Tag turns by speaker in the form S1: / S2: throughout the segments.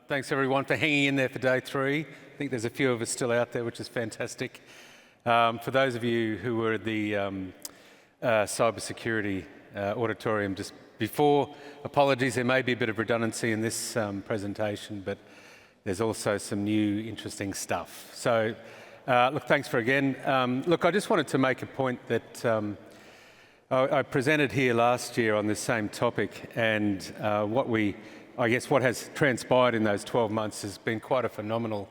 S1: Thanks everyone for hanging in there for day 3. I think there's a few of us still out there, which is fantastic. For those of you who were at the cybersecurity auditorium just before, apologies, there may be a bit of redundancy in this presentation, but there's also some new interesting stuff. So look, thanks for again. Look, I just wanted to make a point that I presented here last year on this same topic, and what has transpired in those 12 months has been quite a phenomenal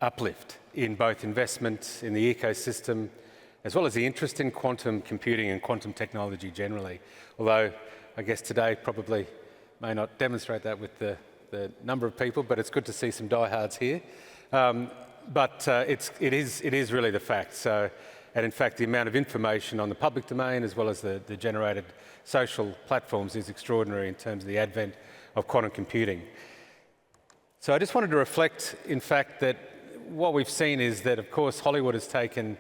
S1: uplift in both investment in the ecosystem, as well as the interest in quantum computing and quantum technology generally. Although I guess today probably may not demonstrate that with the number of people, but it's good to see some diehards here. It is really the fact. So, and in fact, the amount of information on the public domain as well as the generated social platforms is extraordinary in terms of the advent of quantum computing. So I just wanted to reflect, in fact, that what we've seen is that, of course, Hollywood has taken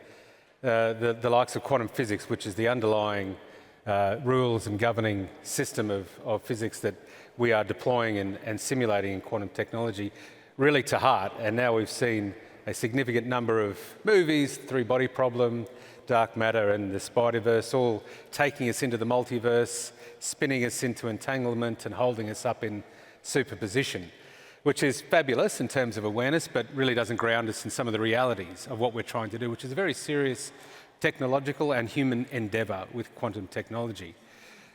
S1: the likes of quantum physics, which is the underlying rules and governing system of physics that we are deploying and simulating in quantum technology, really to heart. And now we've seen a significant number of movies, Three-Body Problem, Dark Matter and the Spider-Verse, all taking us into the multiverse, spinning us into entanglement and holding us up in superposition, which is fabulous in terms of awareness, but really doesn't ground us in some of the realities of what we're trying to do, which is a very serious technological and human endeavour with quantum technology.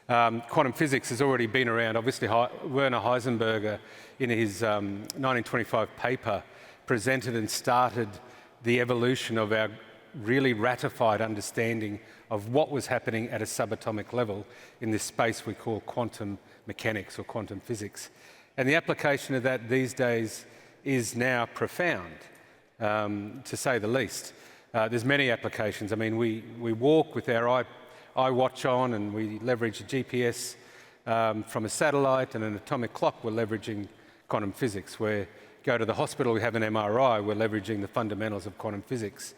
S1: Quantum physics has already been around. Obviously, Werner Heisenberg, in his 1925 paper, presented and started the evolution of our really ratified understanding of what was happening at a subatomic level in this space we call quantum mechanics or quantum physics. And the application of that these days is now profound, to say the least. There's many applications. I mean, we walk with our iWatch on, and we leverage a GPS from a satellite, and an atomic clock, we're leveraging quantum physics. We go to the hospital, we have an MRI, we're leveraging the fundamentals of quantum physics.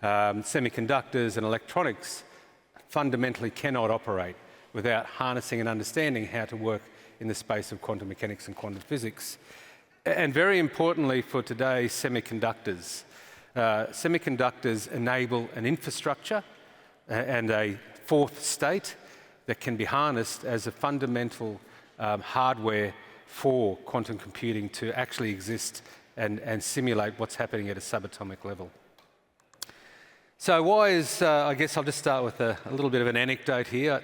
S1: Semiconductors and electronics fundamentally cannot operate without harnessing and understanding how to work in the space of quantum mechanics and quantum physics. And very importantly for today, semiconductors. Semiconductors enable an infrastructure and a fourth state that can be harnessed as a fundamental hardware for quantum computing to actually exist and simulate what's happening at a subatomic level. So why is, I guess I'll just start with a little bit of an anecdote here.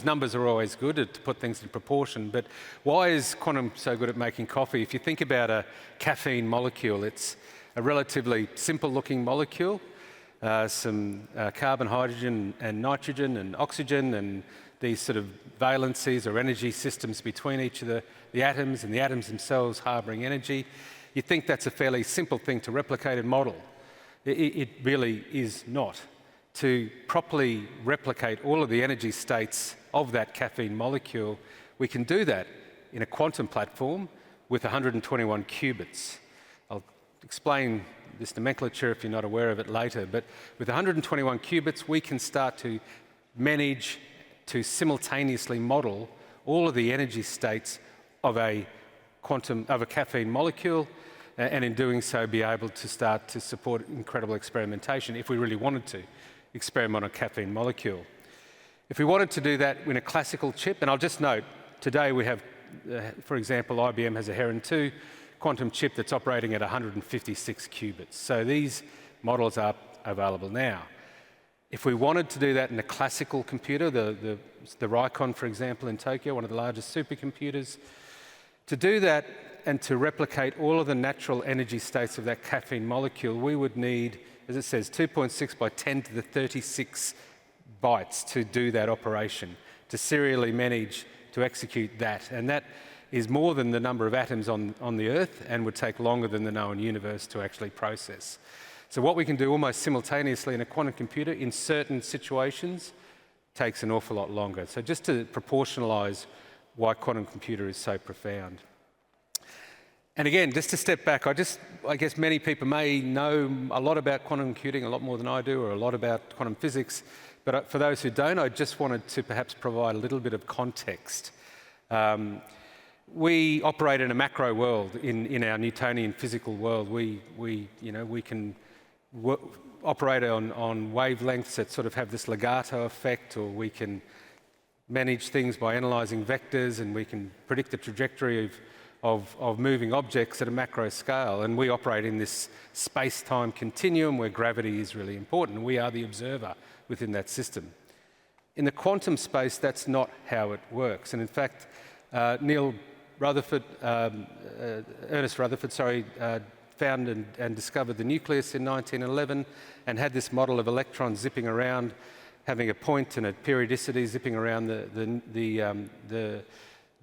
S1: Numbers are always good to put things in proportion, but why is quantum so good at making coffee? If you think about a caffeine molecule, it's a relatively simple looking molecule, some carbon, hydrogen and nitrogen and oxygen, and these sort of valencies or energy systems between each of the atoms, and the atoms themselves harboring energy. You think that's a fairly simple thing to replicate and model. It really is not. To properly replicate all of the energy states of that caffeine molecule, we can do that in a quantum platform with 121 qubits. I'll explain this nomenclature if you're not aware of it later, but with 121 qubits, we can start to manage to simultaneously model all of the energy states of a caffeine molecule, and in doing so be able to start to support incredible experimentation if we really wanted to experiment on a caffeine molecule. If we wanted to do that in a classical chip, and I'll just note, today we have, for example, IBM has a Heron 2 quantum chip that's operating at 156 qubits. So these models are available now. If we wanted to do that in a classical computer, the Rikon, for example, in Tokyo, one of the largest supercomputers, to do that and to replicate all of the natural energy states of that caffeine molecule, we would need, as it says, 2.6 by 10 to the 36 bytes to do that operation, to serially manage to execute that. And that is more than the number of atoms on the Earth, and would take longer than the known universe to actually process. So what we can do almost simultaneously in a quantum computer in certain situations takes an awful lot longer. So just to proportionalise why quantum computer is so profound. And again, just to step back, I guess many people may know a lot about quantum computing, a lot more than I do, or a lot about quantum physics. But for those who don't, I just wanted to perhaps provide a little bit of context. We operate in a macro world, in our Newtonian physical world. We can operate on wavelengths that sort of have this legato effect, or we can manage things by analysing vectors, and we can predict the trajectory of moving objects at a macro scale. And we operate in this space-time continuum where gravity is really important. We are the observer within that system. In the quantum space, that's not how it works. And in fact, Ernest Rutherford, found and discovered the nucleus in 1911 and had this model of electrons zipping around, having a point and a periodicity zipping around the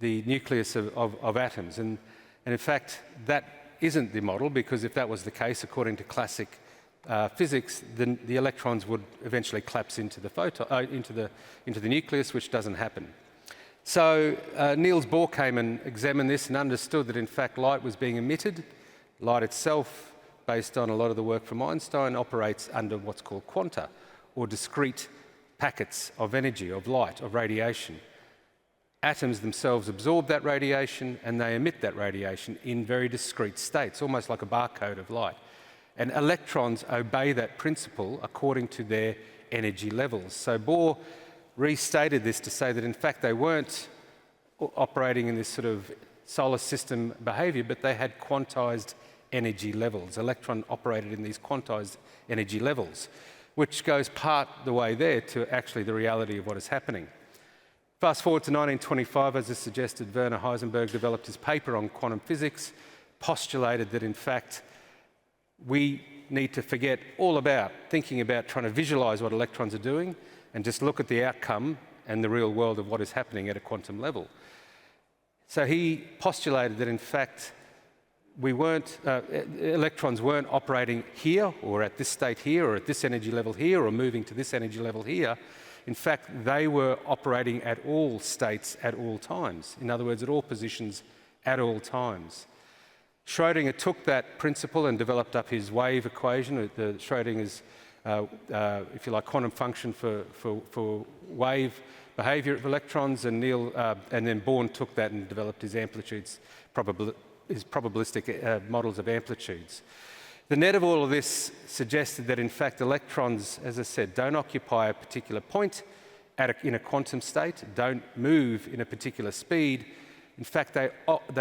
S1: nucleus of atoms. And in fact, that isn't the model, because if that was the case, according to classic physics, then the electrons would eventually collapse into the nucleus, which doesn't happen. So Niels Bohr came and examined this and understood that in fact light was being emitted. Light itself, based on a lot of the work from Einstein, operates under what's called quanta, or discrete packets of energy, of light, of radiation. Atoms themselves absorb that radiation and they emit that radiation in very discrete states, almost like a barcode of light. And electrons obey that principle according to their energy levels. So Bohr restated this to say that in fact they weren't operating in this sort of solar system behaviour, but they had quantized energy levels. Electron operated in these quantized energy levels, which goes part the way there to actually the reality of what is happening. Fast forward to 1925, as I suggested, Werner Heisenberg developed his paper on quantum physics, postulated that in fact we need to forget all about thinking about trying to visualise what electrons are doing and just look at the outcome and the real world of what is happening at a quantum level. So he postulated that in fact electrons weren't operating here, or at this state here, or at this energy level here, or moving to this energy level here. In fact, they were operating at all states at all times. In other words, at all positions at all times. Schrödinger took that principle and developed up his wave equation, Schrödinger's, if you like, quantum function for wave behaviour of electrons, and then Born took that and developed his amplitudes, his probabilistic models of amplitudes. The net of all of this suggested that in fact electrons, as I said, don't occupy a particular point in a quantum state, don't move in a particular speed. In fact, they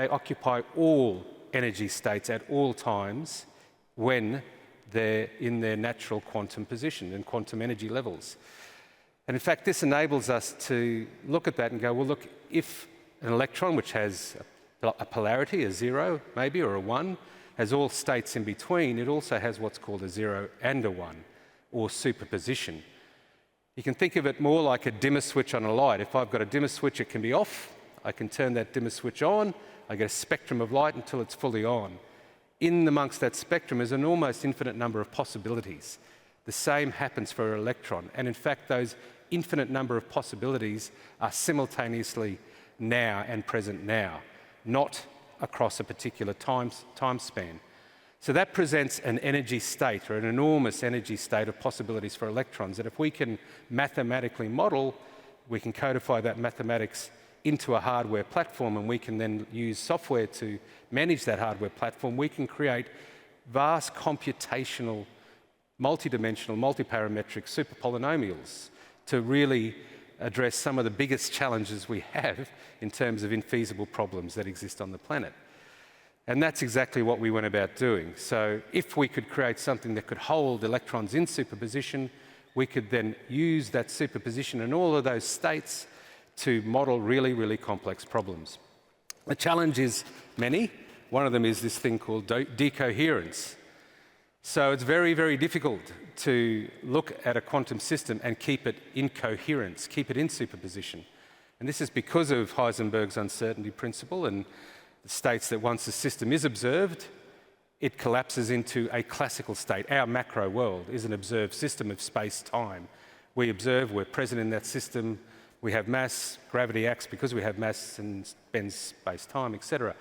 S1: occupy all energy states at all times when they're in their natural quantum position and quantum energy levels. And in fact, this enables us to look at that and go, well, look, if an electron, which has a polarity, a 0 maybe, or a 1, has all states in between, it also has what's called a 0 and a 1, or superposition. You can think of it more like a dimmer switch on a light. If I've got a dimmer switch, it can be off. I can turn that dimmer switch on. I get a spectrum of light until it's fully on. In amongst that spectrum is an almost infinite number of possibilities. The same happens for an electron. And in fact, those infinite number of possibilities are simultaneously now and present now, not across a particular time span. So that presents an energy state, or an enormous energy state of possibilities for electrons, that if we can mathematically model, we can codify that mathematics into a hardware platform, and we can then use software to manage that hardware platform. We can create vast computational, multidimensional, multiparametric superpolynomials to really address some of the biggest challenges we have in terms of infeasible problems that exist on the planet. And that's exactly what we went about doing. So if we could create something that could hold electrons in superposition, we could then use that superposition in all of those states to model really, really complex problems. The challenge is many. One of them is this thing called decoherence. So it's very, very difficult to look at a quantum system and keep it in coherence, keep it in superposition. And this is because of Heisenberg's uncertainty principle, and it states that once the system is observed, it collapses into a classical state. Our macro world is an observed system of space-time. We observe, we're present in that system, we have mass, gravity acts because we have mass and bends space-time, etc.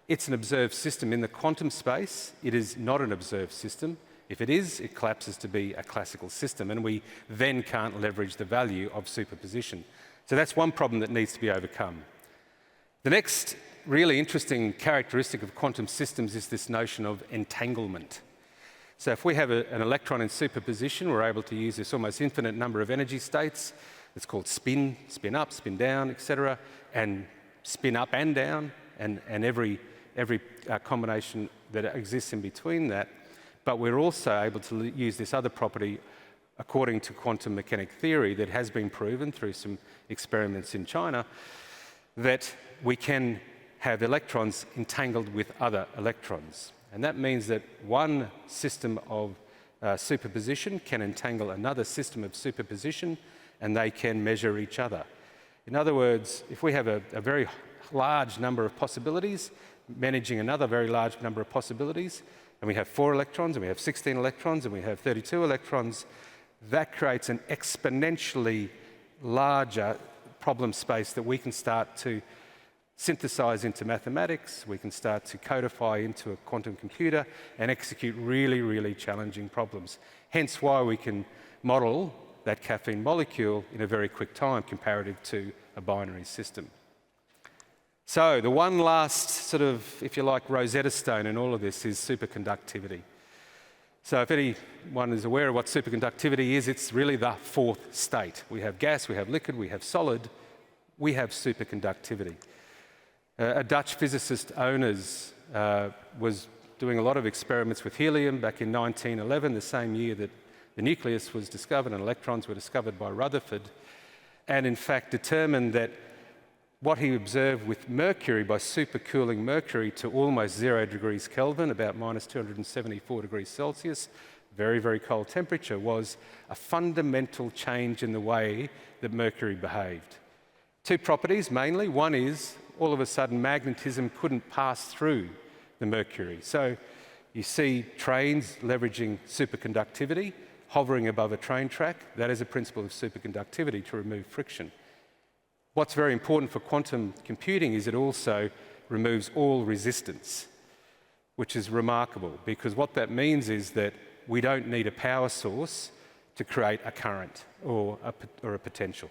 S1: It's an observed system. In the quantum space, it is not an observed system. If it is, it collapses to be a classical system, and we then can't leverage the value of superposition. So that's one problem that needs to be overcome. The next really interesting characteristic of quantum systems is this notion of entanglement. So if we have an electron in superposition, we're able to use this almost infinite number of energy states. It's called spin, spin up, spin down, etc., and spin up and down, and every combination that exists in between that. But we're also able to use this other property according to quantum mechanic theory that has been proven through some experiments in China, that we can have electrons entangled with other electrons. And that means that one system of superposition can entangle another system of superposition, and they can measure each other. In other words, if we have a very large number of possibilities, managing another very large number of possibilities, and we have 4 electrons, and we have 16 electrons, and we have 32 electrons, that creates an exponentially larger problem space that we can start to synthesize into mathematics, we can start to codify into a quantum computer and execute really, really challenging problems. Hence why we can model that caffeine molecule in a very quick time comparative to a binary system. So the one last sort of, if you like, Rosetta Stone in all of this is superconductivity. So if anyone is aware of what superconductivity is, it's really the 4th state. We have gas, we have liquid, we have solid, we have superconductivity. A Dutch physicist, Onnes, was doing a lot of experiments with helium back in 1911, the same year that the nucleus was discovered and electrons were discovered by Rutherford, and in fact determined that what he observed with mercury, by supercooling mercury to almost 0 degrees Kelvin, about minus 274 degrees Celsius, very, very cold temperature, was a fundamental change in the way that mercury behaved. 2 properties mainly. One is, all of a sudden, magnetism couldn't pass through the mercury. So you see trains leveraging superconductivity, hovering above a train track. That is a principle of superconductivity, to remove friction. What's very important for quantum computing is it also removes all resistance, which is remarkable, because what that means is that we don't need a power source to create a current or a potential.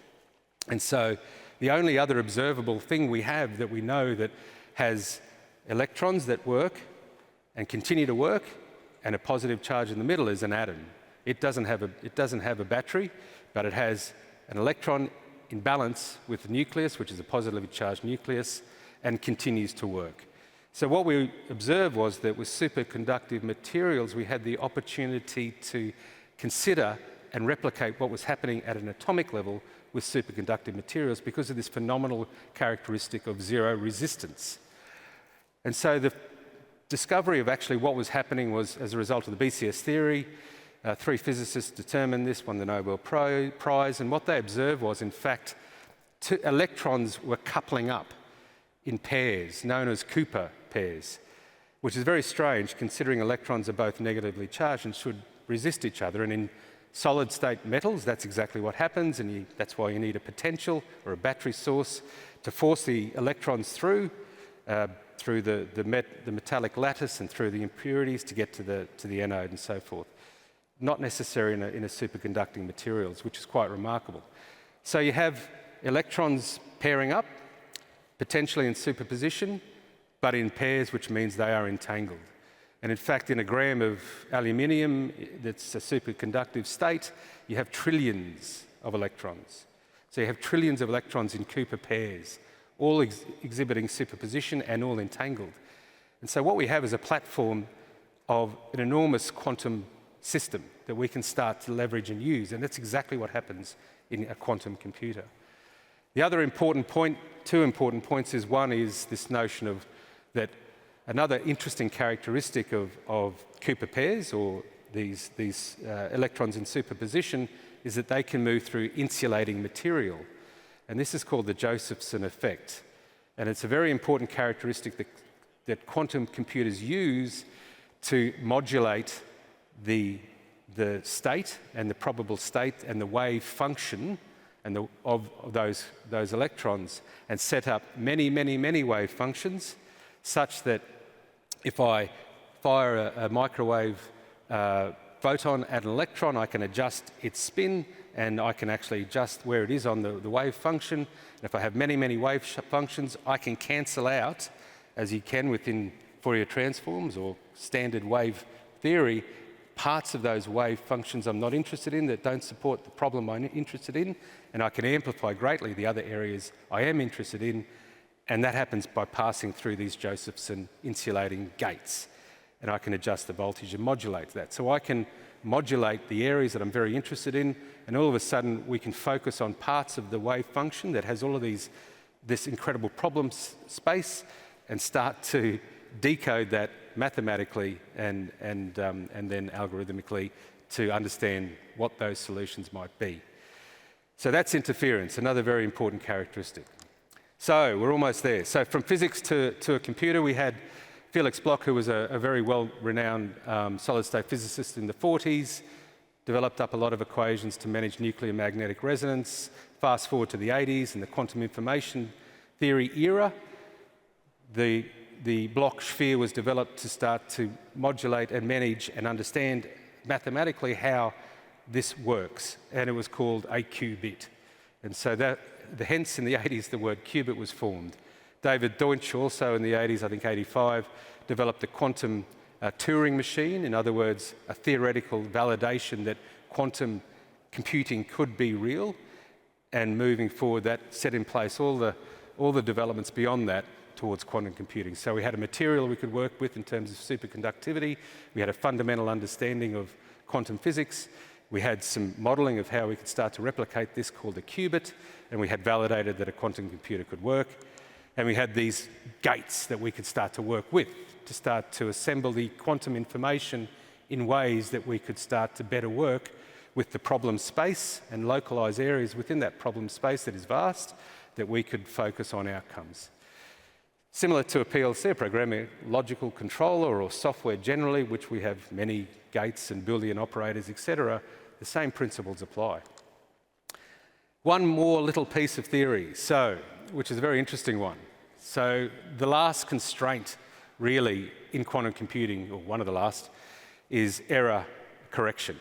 S1: And so the only other observable thing we have that we know that has electrons that work and continue to work and a positive charge in the middle is an atom. It doesn't have a battery, but it has an electron in balance with the nucleus, which is a positively charged nucleus, and continues to work. So what we observed was that with superconductive materials, we had the opportunity to consider and replicate what was happening at an atomic level with superconductive materials because of this phenomenal characteristic of 0 resistance. And so the discovery of actually what was happening was as a result of the BCS theory. 3 physicists determined this, won the Nobel Prize, and what they observed was, in fact, 2 electrons were coupling up in pairs, known as Cooper pairs, which is very strange considering electrons are both negatively charged and should resist each other. And in solid-state metals, that's exactly what happens, and that's why you need a potential or a battery source to force the electrons through the metallic lattice and through the impurities to get to the anode and so forth. Not necessary in a superconducting materials, which is quite remarkable. So you have electrons pairing up, potentially in superposition, but in pairs, which means they are entangled. And in fact, in a gram of aluminium that's a superconductive state, you have trillions of electrons. So you have trillions of electrons in Cooper pairs, all exhibiting superposition and all entangled. And so what we have is a platform of an enormous quantum system that we can start to leverage and use, and that's exactly what happens in a quantum computer. The other important point, 2 important points, is one is this notion of that another interesting characteristic of Cooper pairs, or these electrons in superposition, is that they can move through insulating material, and this is called the Josephson effect. And it's a very important characteristic that quantum computers use to modulate the state and the probable state and the wave function of those electrons, and set up many, many, many wave functions such that if I fire a microwave photon at an electron, I can adjust its spin and I can actually adjust where it is on the wave function. And if I have many, many wave functions, I can cancel out as you can within Fourier transforms or standard wave theory. Parts of those wave functions I'm not interested in that don't support the problem I'm interested in, and I can amplify greatly the other areas I am interested in, and that happens by passing through these Josephson insulating gates. And I can adjust the voltage and modulate that. So I can modulate the areas that I'm very interested in, and all of a sudden we can focus on parts of the wave function that has all of this incredible problem space, and start to decode that mathematically and then algorithmically to understand what those solutions might be. So that's interference, another very important characteristic. So we're almost there. So from physics to a computer, we had Felix Bloch, who was a very well-renowned solid-state physicist in the 40s, developed up a lot of equations to manage nuclear magnetic resonance. Fast forward to the 80s and the quantum information theory era, the Bloch sphere was developed to start to modulate and manage and understand mathematically how this works, and it was called a qubit. And so hence in the 80s the word qubit was formed. David Deutsch also in the 80s, I think 85, developed the quantum Turing machine, in other words, a theoretical validation that quantum computing could be real, and moving forward that set in place all the developments beyond that towards quantum computing. So we had a material we could work with in terms of superconductivity, we had a fundamental understanding of quantum physics, we had some modelling of how we could start to replicate this called a qubit, and we had validated that a quantum computer could work. And we had these gates that we could start to work with to start to assemble the quantum information in ways that we could start to better work with the problem space and localize areas within that problem space that is vast, that we could focus on outcomes. Similar to a PLC, a programming logical controller, or software generally, which we have many gates and Boolean operators, etc., the same principles apply. One more little piece of theory, which is a very interesting one. So the last constraint really in quantum computing, or one of the last, is error correction.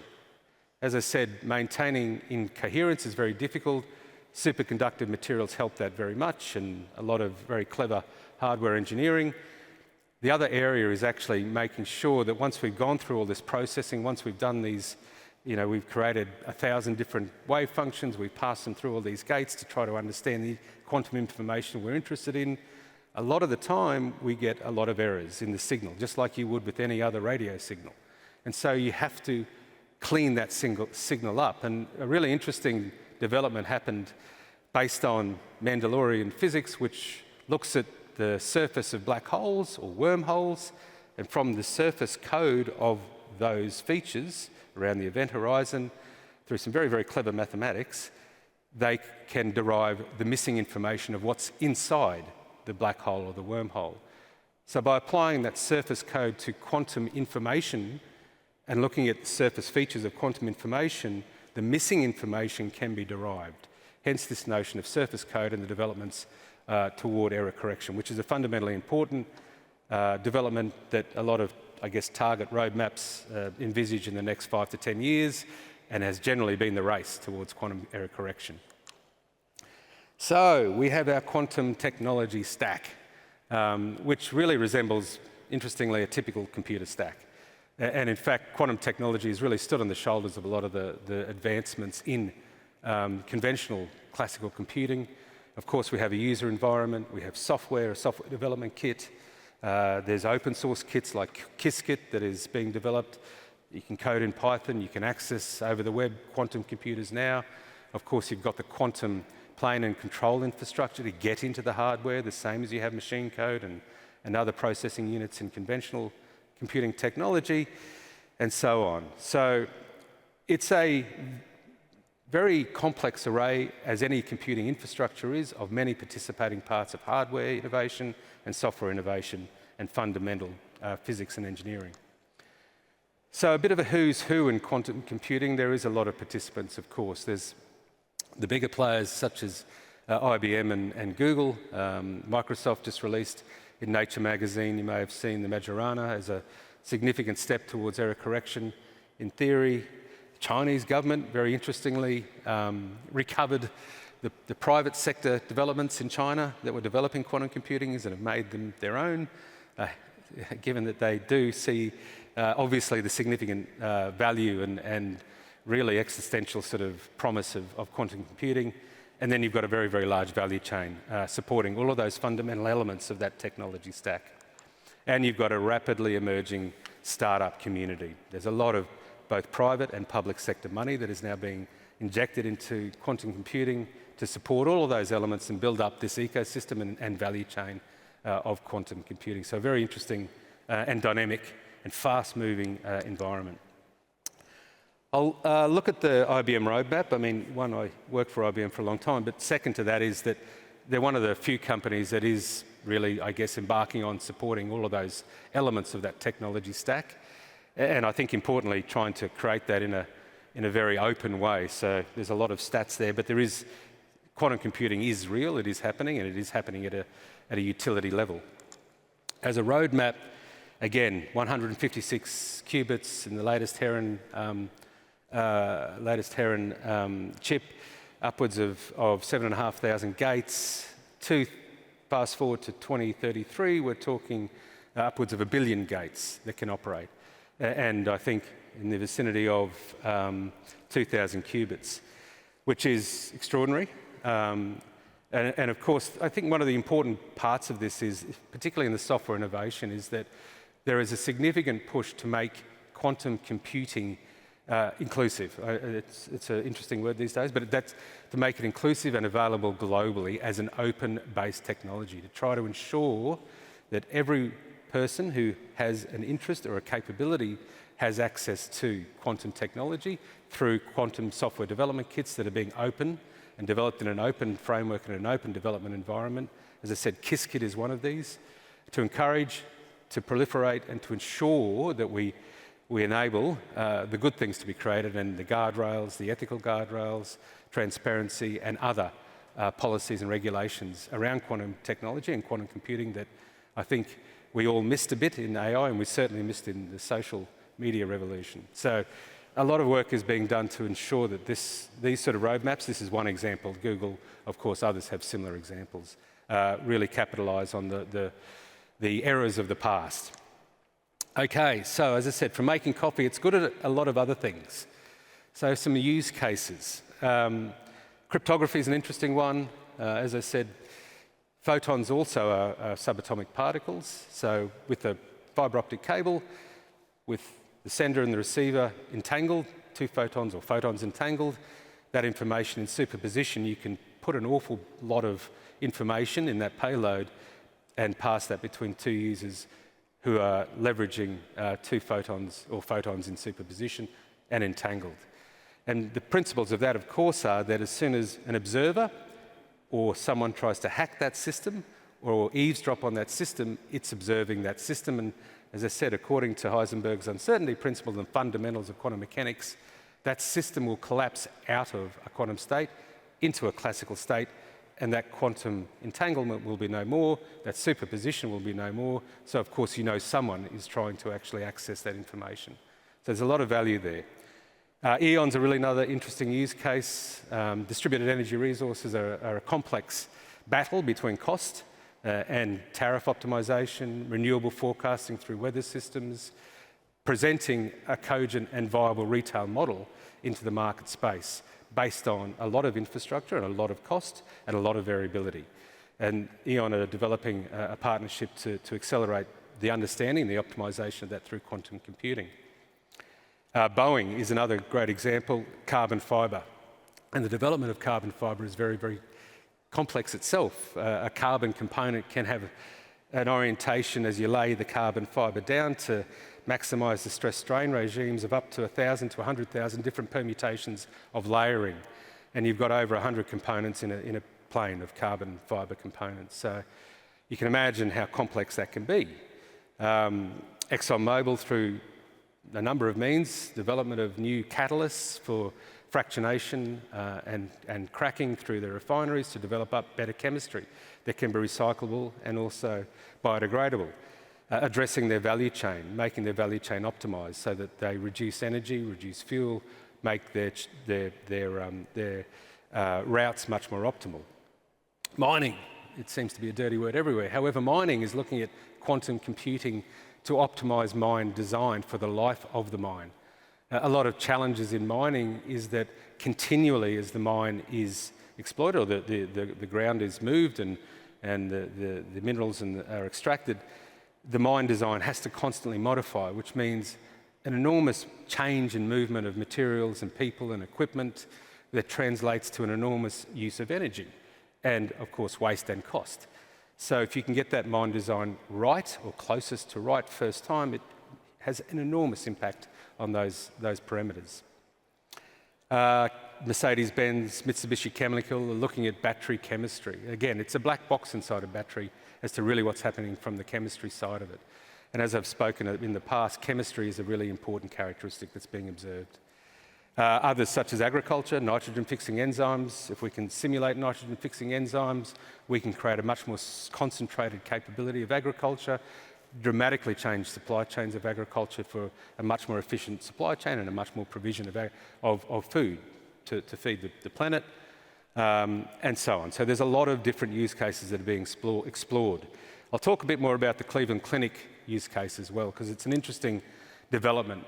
S1: As I said, maintaining incoherence is very difficult. Superconductive materials help that very much, and a lot of very clever hardware engineering. The other area is actually making sure that once we've gone through all this processing, once we've done these, we've created 1,000 different wave functions, we've passed them through all these gates to try to understand the quantum information we're interested in. A lot of the time, we get a lot of errors in the signal, just like you would with any other radio signal. And so you have to clean that signal up. And a really interesting development happened based on Mendelian physics, which looks at the surface of black holes or wormholes, and from the surface code of those features around the event horizon, through some very, very clever mathematics, they can derive the missing information of what's inside the black hole or the wormhole. So by applying that surface code to quantum information and looking at the surface features of quantum information, the missing information can be derived. Hence this notion of surface code and the developments toward error correction, which is a fundamentally important development that a lot of, target roadmaps envisage in the next 5 to 10 years, and has generally been the race towards quantum error correction. So we have our quantum technology stack, which really resembles, interestingly, a typical computer stack. And in fact, quantum technology has really stood on the shoulders of a lot of the advancements in conventional classical computing. Of course, we have a user environment, we have software, a software development kit. There's open source kits like Qiskit that is being developed. You can code in Python, you can access over the web quantum computers now. Of course, you've got the quantum plane and control infrastructure to get into the hardware, the same as you have machine code and other processing units in conventional computing technology, and so on. So it's a very complex array, as any computing infrastructure is, of many participating parts of hardware innovation and software innovation and fundamental physics and engineering. So a bit of a who's who in quantum computing. There is a lot of participants, of course. There's the bigger players such as IBM and Google. Microsoft just released in Nature magazine, you may have seen the Majorana as a significant step towards error correction in theory. The Chinese government, very interestingly, recovered the private sector developments in China that were developing quantum computing and have made them their own, given that they do see obviously the significant value and really existential sort of promise of quantum computing. And then you've got a very, very large value chain supporting all of those fundamental elements of that technology stack. And you've got a rapidly emerging startup community. There's a lot of both private and public sector money that is now being injected into quantum computing to support all of those elements and build up this ecosystem and value chain of quantum computing. So a very interesting and dynamic and fast-moving environment. I'll look at the IBM roadmap. I mean, one, I worked for IBM for a long time, but second to that is that they're one of the few companies that is really, I guess, embarking on supporting all of those elements of that technology stack. And I think importantly, trying to create that in a very open way. So there's a lot of stats there, but quantum computing is real, it is happening, and it is happening at a utility level. As a roadmap, again, 156 qubits in the latest Heron chip, upwards of 7,500 gates. Fast forward to 2033, we're talking upwards of 1 billion gates that can operate. And I think in the vicinity of 2,000 qubits, which is extraordinary. And of course, I think one of the important parts of this is, particularly in the software innovation, is that there is a significant push to make quantum computing inclusive. It's an interesting word these days, but that's to make it inclusive and available globally as an open-based technology, to try to ensure that every person who has an interest or a capability has access to quantum technology through quantum software development kits that are being open and developed in an open framework and an open development environment. As I said, KISS-KIT is one of these, to encourage, to proliferate, and to ensure that we enable the good things to be created and the guardrails, the ethical guardrails, transparency, and other policies and regulations around quantum technology and quantum computing that I think we all missed a bit in AI, and we certainly missed in the social media revolution. So a lot of work is being done to ensure that these sort of roadmaps, this is one example, Google, of course, others have similar examples, really capitalise on the errors of the past. Okay, so as I said, from making coffee, it's good at a lot of other things. So some use cases. Cryptography is an interesting one. As I said, photons also are subatomic particles. So with a fibre optic cable, with the sender and the receiver entangled, two photons or photons entangled, that information in superposition, you can put an awful lot of information in that payload and pass that between two users who are leveraging two photons or photons in superposition and entangled. And the principles of that, of course, are that as soon as an observer or someone tries to hack that system or eavesdrop on that system, it's observing that system. And as I said, according to Heisenberg's uncertainty principle and fundamentals of quantum mechanics, that system will collapse out of a quantum state into a classical state, and that quantum entanglement will be no more, that superposition will be no more. So of course you know someone is trying to actually access that information. So there's a lot of value there. Eons are really another interesting use case. Distributed energy resources are a complex battle between cost and tariff optimization, renewable forecasting through weather systems, presenting a cogent and viable retail model into the market space based on a lot of infrastructure and a lot of cost and a lot of variability. And E.ON are developing a partnership to accelerate the understanding, the optimization of that through quantum computing. Boeing is another great example, carbon fibre. And the development of carbon fibre is very, very complex itself. A carbon component can have an orientation as you lay the carbon fibre down to maximise the stress-strain regimes of up to 1,000 to 100,000 different permutations of layering. And you've got over 100 components in a plane of carbon fibre components. So you can imagine how complex that can be. ExxonMobil, through a number of means, development of new catalysts for fractionation and cracking through the refineries to develop up better chemistry that can be recyclable and also biodegradable. Addressing their value chain, making their value chain optimised so that they reduce energy, reduce fuel, make their routes much more optimal. Mining, it seems to be a dirty word everywhere. However, mining is looking at quantum computing to optimise mine design for the life of the mine. A lot of challenges in mining is that continually as the mine is exploited or the ground is moved and the minerals are extracted, the mine design has to constantly modify, which means an enormous change in movement of materials and people and equipment that translates to an enormous use of energy and, of course, waste and cost. So if you can get that mine design right or closest to right first time, it has an enormous impact on those parameters. Mercedes-Benz, Mitsubishi Chemical are looking at battery chemistry. Again, it's a black box inside a battery as to really what's happening from the chemistry side of it. And as I've spoken in the past, chemistry is a really important characteristic that's being observed. Others such as agriculture, nitrogen-fixing enzymes. If we can simulate nitrogen-fixing enzymes, we can create a much more concentrated capability of agriculture, dramatically change supply chains of agriculture for a much more efficient supply chain and a much more provision of food to feed the planet, and so on. So there's a lot of different use cases that are being explored. I'll talk a bit more about the Cleveland Clinic use case as well, because it's an interesting development.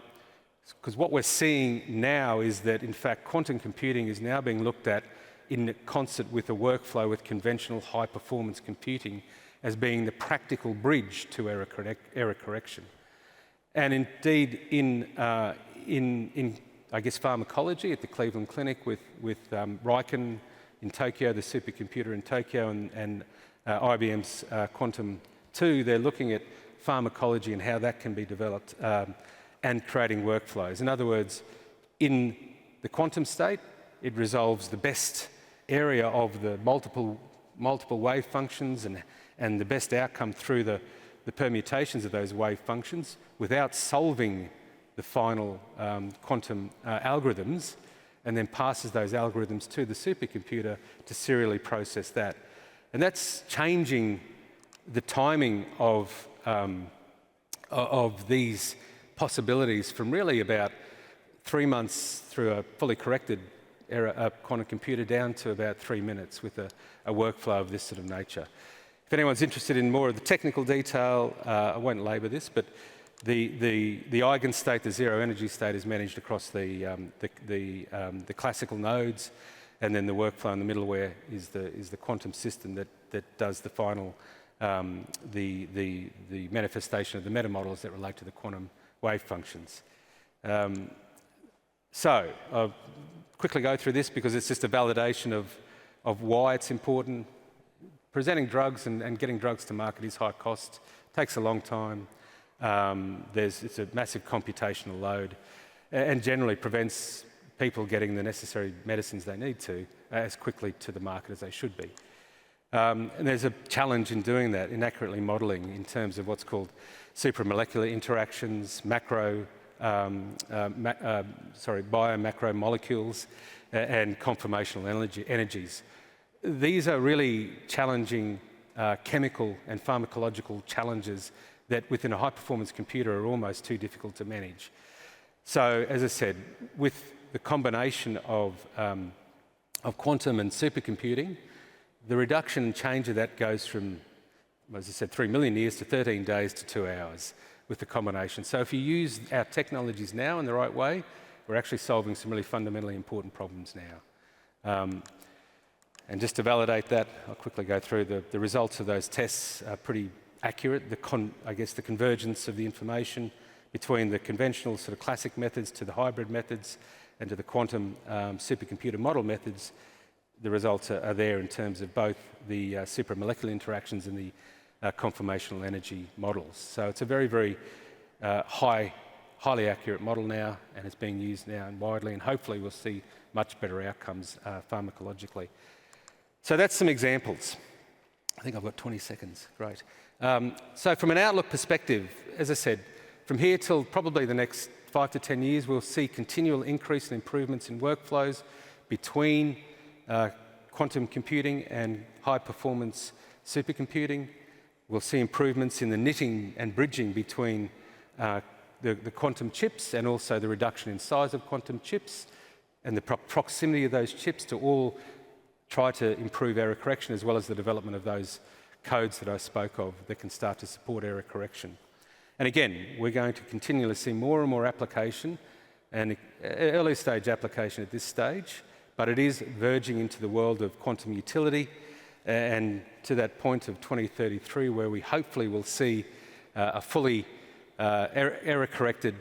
S1: Because what we're seeing now is that, in fact, quantum computing is now being looked at in concert with a workflow with conventional high-performance computing as being the practical bridge to error correction. And indeed, in I guess, pharmacology at the Cleveland Clinic with Riken in Tokyo, the supercomputer in Tokyo, and IBM's Quantum 2, they're looking at pharmacology and how that can be developed and creating workflows. In other words, in the quantum state, it resolves the best area of the multiple wave functions and the best outcome through the permutations of those wave functions without solving the final quantum algorithms, and then passes those algorithms to the supercomputer to serially process that. And that's changing the timing of these possibilities from really about 3 months through a fully corrected quantum computer down to about 3 minutes with a workflow of this sort of nature. If anyone's interested in more of the technical detail, I won't labour this, but the eigenstate, the zero energy state, is managed across the classical nodes, and then the workflow in the middleware is the quantum system that does the final the manifestation of the meta models that relate to the quantum wave functions. So I'll quickly go through this because it's just a validation of why it's important. Presenting drugs and getting drugs to market is high cost, takes a long time. It's a massive computational load and generally prevents people getting the necessary medicines they need to as quickly to the market as they should be. And there's a challenge in doing that, in accurately modelling in terms of what's called supramolecular interactions, bio-macromolecules, and conformational energies. These are really challenging chemical and pharmacological challenges that within a high-performance computer are almost too difficult to manage. So, as I said, with the combination of quantum and supercomputing, the reduction and change of that goes from, as I said, 3 million years to 13 days to 2 hours with the combination. So if you use our technologies now in the right way, we're actually solving some really fundamentally important problems now. And just to validate that, I'll quickly go through the results of those tests are pretty accurate. I guess the convergence of the information between the conventional sort of classic methods to the hybrid methods and to the quantum supercomputer model methods, the results are there in terms of both the supramolecular interactions and the conformational energy models. So it's a very, very highly accurate model now, and it's being used now and widely, and hopefully we'll see much better outcomes pharmacologically. So that's some examples. I think I've got 20 seconds, great. So from an outlook perspective, as I said, from here till probably the next 5 to 10 years, we'll see continual increase in improvements in workflows between quantum computing and high-performance supercomputing. We'll see improvements in the knitting and bridging between the quantum chips and also the reduction in size of quantum chips and the proximity of those chips to all try to improve error correction, as well as the development of those codes that I spoke of that can start to support error correction. And again, we're going to continually see more and more application, and early stage application at this stage, but it is verging into the world of quantum utility, and to that point of 2033, where we hopefully will see a fully error-corrected,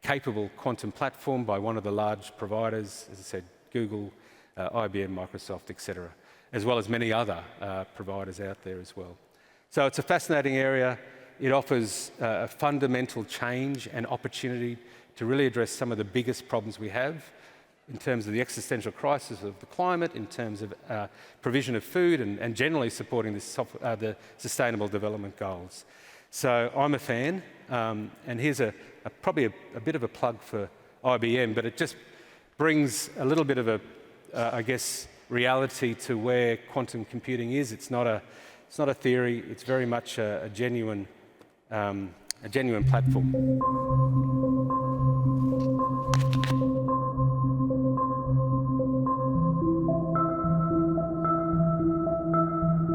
S1: capable quantum platform by one of the large providers, as I said, Google, IBM, Microsoft, etc., as well as many other providers out there as well. So it's a fascinating area. It offers a fundamental change and opportunity to really address some of the biggest problems we have in terms of the existential crisis of the climate, in terms of provision of food, and generally supporting the Sustainable Development Goals. So I'm a fan, and here's probably a bit of a plug for IBM, but it just brings a little bit of I guess, reality to where quantum computing is. It's not a theory. It's very much a genuine platform.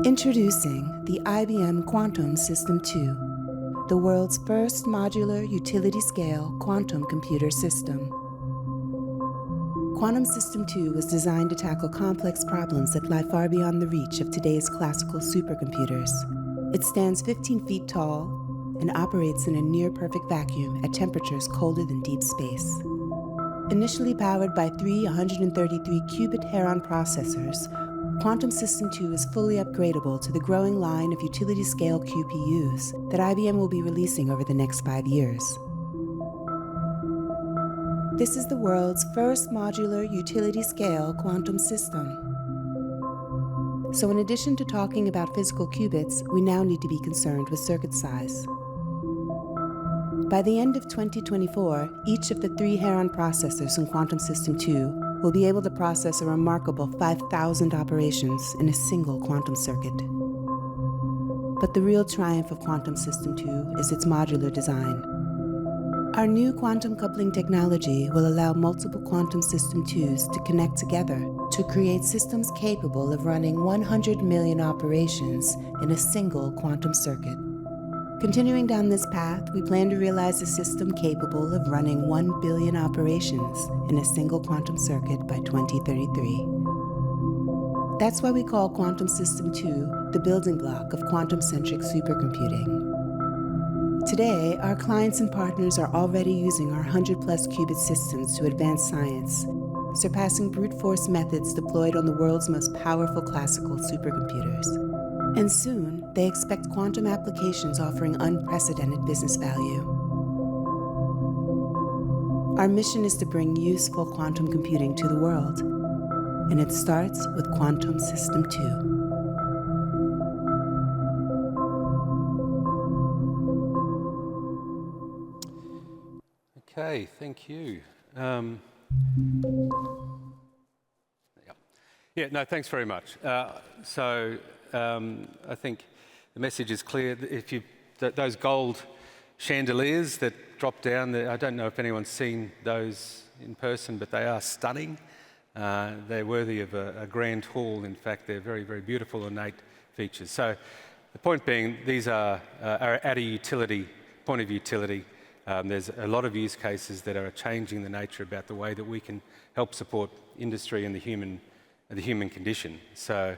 S2: Introducing the IBM Quantum System 2, the world's first modular utility-scale quantum computer system. Quantum System 2 was designed to tackle complex problems that lie far beyond the reach of today's classical supercomputers. It stands 15 feet tall and operates in a near-perfect vacuum at temperatures colder than deep space. Initially powered by three 133-qubit Heron processors, Quantum System 2 is fully upgradable to the growing line of utility-scale QPUs that IBM will be releasing over the next 5 years. This is the world's first modular utility-scale quantum system. So in addition to talking about physical qubits, we now need to be concerned with circuit size. By the end of 2024, each of the 3 Heron processors in Quantum System 2 will be able to process a remarkable 5,000 operations in a single quantum circuit. But the real triumph of Quantum System 2 is its modular design. Our new quantum coupling technology will allow multiple Quantum System 2s to connect together to create systems capable of running 100 million operations in a single quantum circuit. Continuing down this path, we plan to realize a system capable of running 1 billion operations in a single quantum circuit by 2033. That's why we call Quantum System 2 the building block of quantum-centric supercomputing. Today, our clients and partners are already using our 100-plus qubit systems to advance science, surpassing brute force methods deployed on the world's most powerful classical supercomputers. And soon, they expect quantum applications offering unprecedented business value. Our mission is to bring useful quantum computing to the world, and it starts with Quantum System 2.
S1: Okay, thank you. Yeah, no, thanks very much. I think the message is clear. If those gold chandeliers that drop down, I don't know if anyone's seen those in person, but they are stunning. They're worthy of a grand hall. In fact, they're very, very beautiful, ornate features. So the point being, these are at a utility, point of utility. There's a lot of use cases that are changing the nature about the way that we can help support industry and the human condition. So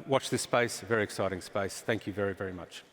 S1: watch this space, a very exciting space. Thank you very, very much.